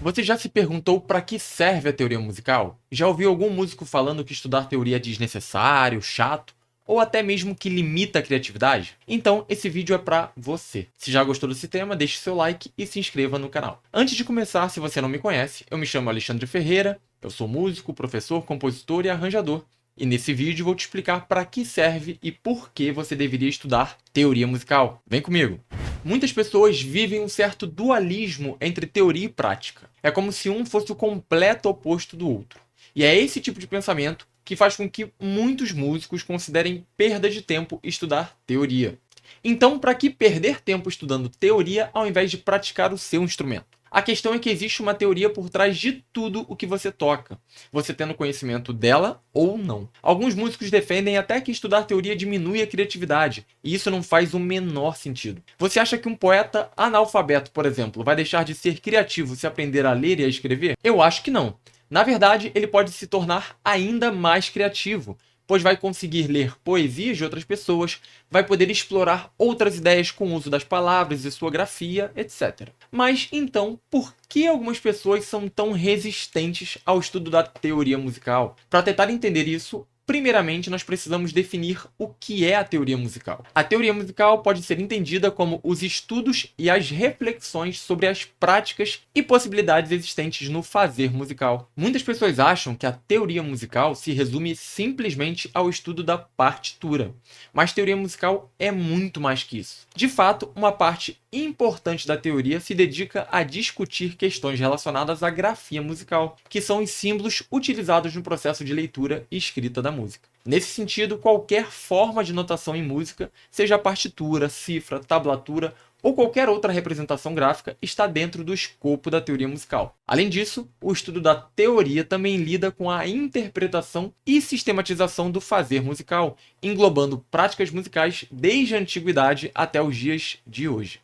Você já se perguntou para que serve a teoria musical? Já ouviu algum músico falando que estudar teoria é desnecessário, chato, ou até mesmo que limita a criatividade? Então, esse vídeo é para você. Se já gostou desse tema, deixe seu like e se inscreva no canal. Antes de começar, se você não me conhece, eu me chamo Alexandre Ferreira, eu sou músico, professor, compositor e arranjador. E nesse vídeo vou te explicar para que serve e por que você deveria estudar teoria musical. Vem comigo! Muitas pessoas vivem um certo dualismo entre teoria e prática. É como se um fosse o completo oposto do outro. E é esse tipo de pensamento que faz com que muitos músicos considerem perda de tempo estudar teoria. Então, para que perder tempo estudando teoria ao invés de praticar o seu instrumento? A questão é que existe uma teoria por trás de tudo o que você toca, você tendo conhecimento dela ou não. Alguns músicos defendem até que estudar teoria diminui a criatividade, e isso não faz o menor sentido. Você acha que um poeta analfabeto, por exemplo, vai deixar de ser criativo se aprender a ler e a escrever? Eu acho que não. Na verdade, ele pode se tornar ainda mais criativo, pois vai conseguir ler poesias de outras pessoas, vai poder explorar outras ideias com o uso das palavras e sua grafia, etc. Mas então, por que algumas pessoas são tão resistentes ao estudo da teoria musical? Para tentar entender isso, primeiramente, nós precisamos definir o que é a teoria musical. A teoria musical pode ser entendida como os estudos e as reflexões sobre as práticas e possibilidades existentes no fazer musical. Muitas pessoas acham que a teoria musical se resume simplesmente ao estudo da partitura, mas teoria musical é muito mais que isso. De fato, uma parte importante da teoria se dedica a discutir questões relacionadas à grafia musical, que são os símbolos utilizados no processo de leitura e escrita da música. Nesse sentido, qualquer forma de notação em música, seja partitura, cifra, tablatura ou qualquer outra representação gráfica, está dentro do escopo da teoria musical. Além disso, o estudo da teoria também lida com a interpretação e sistematização do fazer musical, englobando práticas musicais desde a antiguidade até os dias de hoje.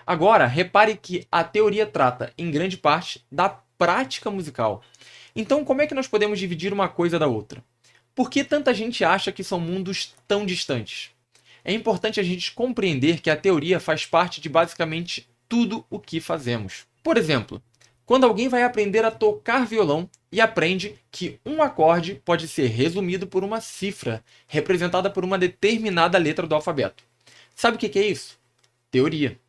Agora, repare que a teoria trata, em grande parte, da prática musical. Então, como é que nós podemos dividir uma coisa da outra? Por que tanta gente acha que são mundos tão distantes? É importante a gente compreender que a teoria faz parte de basicamente tudo o que fazemos. Por exemplo, quando alguém vai aprender a tocar violão e aprende que um acorde pode ser resumido por uma cifra, representada por uma determinada letra do alfabeto. Sabe o que é isso? Teoria.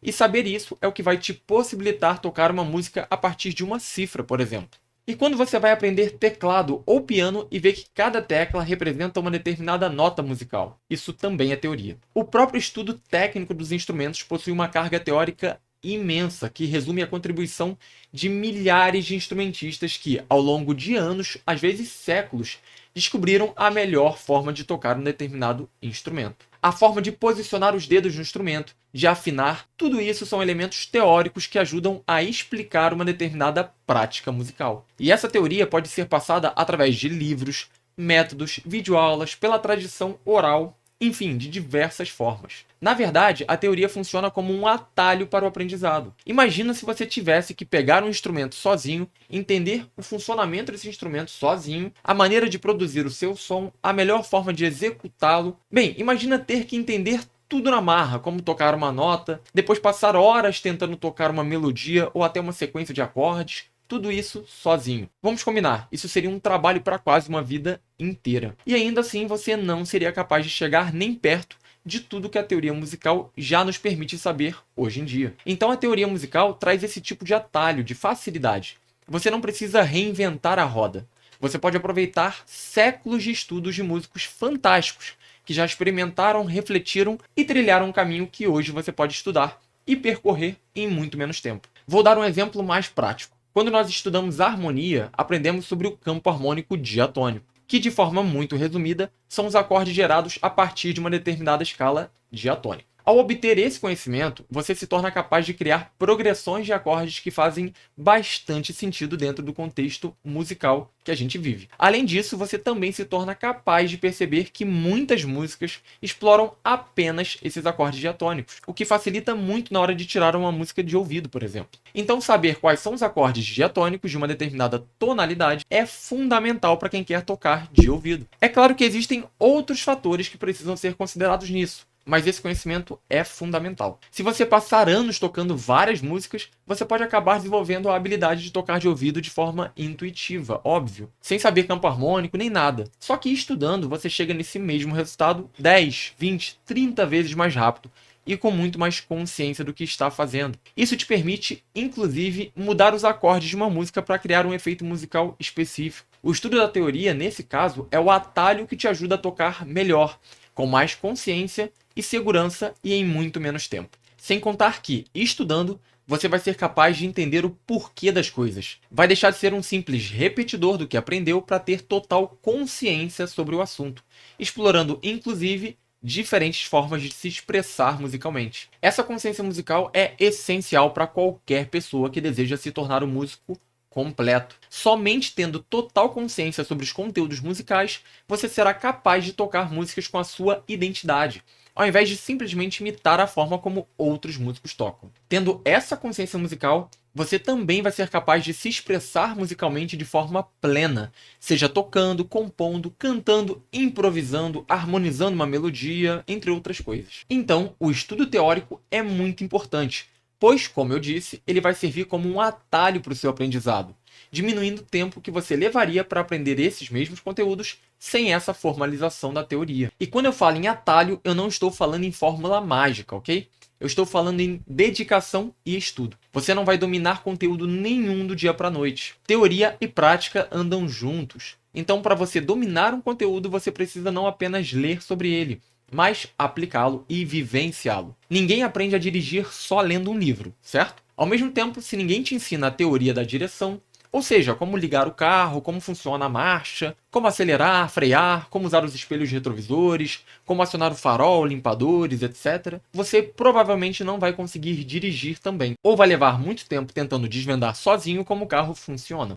E saber isso é o que vai te possibilitar tocar uma música a partir de uma cifra, por exemplo. E quando você vai aprender teclado ou piano e ver que cada tecla representa uma determinada nota musical, isso também é teoria. O próprio estudo técnico dos instrumentos possui uma carga teórica imensa que resume a contribuição de milhares de instrumentistas que, ao longo de anos, às vezes séculos, descobriram a melhor forma de tocar um determinado instrumento. A forma de posicionar os dedos no instrumento, de afinar, tudo isso são elementos teóricos que ajudam a explicar uma determinada prática musical. E essa teoria pode ser passada através de livros, métodos, videoaulas, pela tradição oral, enfim, de diversas formas. Na verdade, a teoria funciona como um atalho para o aprendizado. Imagina se você tivesse que pegar um instrumento sozinho, entender o funcionamento desse instrumento sozinho, a maneira de produzir o seu som, a melhor forma de executá-lo. Bem, imagina ter que entender tudo na marra, como tocar uma nota, depois passar horas tentando tocar uma melodia ou até uma sequência de acordes. Tudo isso sozinho. Vamos combinar, isso seria um trabalho para quase uma vida inteira. E ainda assim você não seria capaz de chegar nem perto de tudo que a teoria musical já nos permite saber hoje em dia. Então a teoria musical traz esse tipo de atalho, de facilidade. Você não precisa reinventar a roda. Você pode aproveitar séculos de estudos de músicos fantásticos que já experimentaram, refletiram e trilharam um caminho que hoje você pode estudar e percorrer em muito menos tempo. Vou dar um exemplo mais prático. Quando nós estudamos harmonia, aprendemos sobre o campo harmônico diatônico, que de forma muito resumida são os acordes gerados a partir de uma determinada escala diatônica. Ao obter esse conhecimento, você se torna capaz de criar progressões de acordes que fazem bastante sentido dentro do contexto musical que a gente vive. Além disso, você também se torna capaz de perceber que muitas músicas exploram apenas esses acordes diatônicos, o que facilita muito na hora de tirar uma música de ouvido, por exemplo. Então, saber quais são os acordes diatônicos de uma determinada tonalidade é fundamental para quem quer tocar de ouvido. É claro que existem outros fatores que precisam ser considerados nisso, mas esse conhecimento é fundamental. Se você passar anos tocando várias músicas, você pode acabar desenvolvendo a habilidade de tocar de ouvido de forma intuitiva, óbvio, sem saber campo harmônico nem nada. Só que estudando, você chega nesse mesmo resultado 10, 20, 30 vezes mais rápido e com muito mais consciência do que está fazendo. Isso te permite, inclusive, mudar os acordes de uma música para criar um efeito musical específico. O estudo da teoria, nesse caso, é o atalho que te ajuda a tocar melhor, com mais consciência e segurança e em muito menos tempo. Sem contar que, estudando, você vai ser capaz de entender o porquê das coisas. Vai deixar de ser um simples repetidor do que aprendeu para ter total consciência sobre o assunto, explorando, inclusive, diferentes formas de se expressar musicalmente. Essa consciência musical é essencial para qualquer pessoa que deseja se tornar um músico completo. Somente tendo total consciência sobre os conteúdos musicais, você será capaz de tocar músicas com a sua identidade, ao invés de simplesmente imitar a forma como outros músicos tocam. Tendo essa consciência musical, você também vai ser capaz de se expressar musicalmente de forma plena, seja tocando, compondo, cantando, improvisando, harmonizando uma melodia, entre outras coisas. Então, o estudo teórico é muito importante, pois, como eu disse, ele vai servir como um atalho para o seu aprendizado, diminuindo o tempo que você levaria para aprender esses mesmos conteúdos sem essa formalização da teoria. E quando eu falo em atalho, eu não estou falando em fórmula mágica, ok? Eu estou falando em dedicação e estudo. Você não vai dominar conteúdo nenhum do dia para a noite. Teoria e prática andam juntos. Então, para você dominar um conteúdo, você precisa não apenas ler sobre ele, mas aplicá-lo e vivenciá-lo. Ninguém aprende a dirigir só lendo um livro, certo? Ao mesmo tempo, se ninguém te ensina a teoria da direção, ou seja, como ligar o carro, como funciona a marcha, como acelerar, frear, como usar os espelhos retrovisores, como acionar o farol, limpadores, etc., você provavelmente não vai conseguir dirigir também, ou vai levar muito tempo tentando desvendar sozinho como o carro funciona.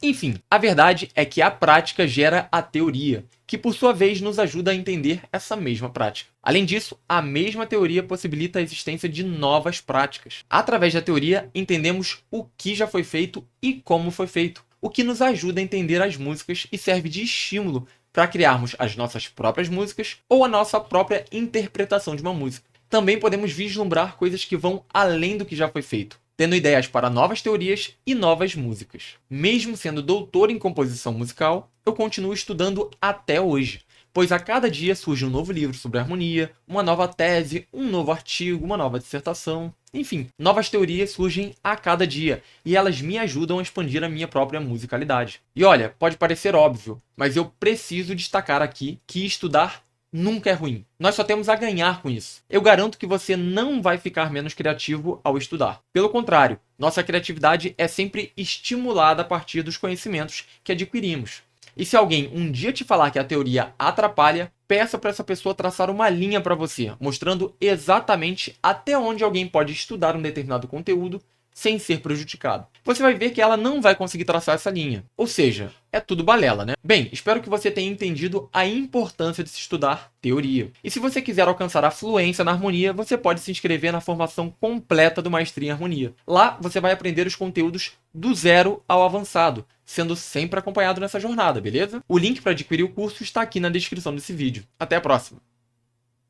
Enfim, a verdade é que a prática gera a teoria, que por sua vez nos ajuda a entender essa mesma prática. Além disso, a mesma teoria possibilita a existência de novas práticas. Através da teoria, entendemos o que já foi feito e como foi feito, o que nos ajuda a entender as músicas e serve de estímulo para criarmos as nossas próprias músicas ou a nossa própria interpretação de uma música. Também podemos vislumbrar coisas que vão além do que já foi feito, tendo ideias para novas teorias e novas músicas. Mesmo sendo doutor em composição musical, eu continuo estudando até hoje, pois a cada dia surge um novo livro sobre harmonia, uma nova tese, um novo artigo, uma nova dissertação. Enfim, novas teorias surgem a cada dia e elas me ajudam a expandir a minha própria musicalidade. E olha, pode parecer óbvio, mas eu preciso destacar aqui que estudar nunca é ruim. Nós só temos a ganhar com isso. Eu garanto que você não vai ficar menos criativo ao estudar. Pelo contrário, nossa criatividade é sempre estimulada a partir dos conhecimentos que adquirimos. E se alguém um dia te falar que a teoria atrapalha, peça para essa pessoa traçar uma linha para você, mostrando exatamente até onde alguém pode estudar um determinado conteúdo sem ser prejudicado. Você vai ver que ela não vai conseguir traçar essa linha. Ou seja, é tudo balela, né? Bem, espero que você tenha entendido a importância de se estudar teoria. E se você quiser alcançar a fluência na harmonia, você pode se inscrever na formação completa do Maestria em Harmonia. Lá, você vai aprender os conteúdos do zero ao avançado, sendo sempre acompanhado nessa jornada, beleza? O link para adquirir o curso está aqui na descrição desse vídeo. Até a próxima!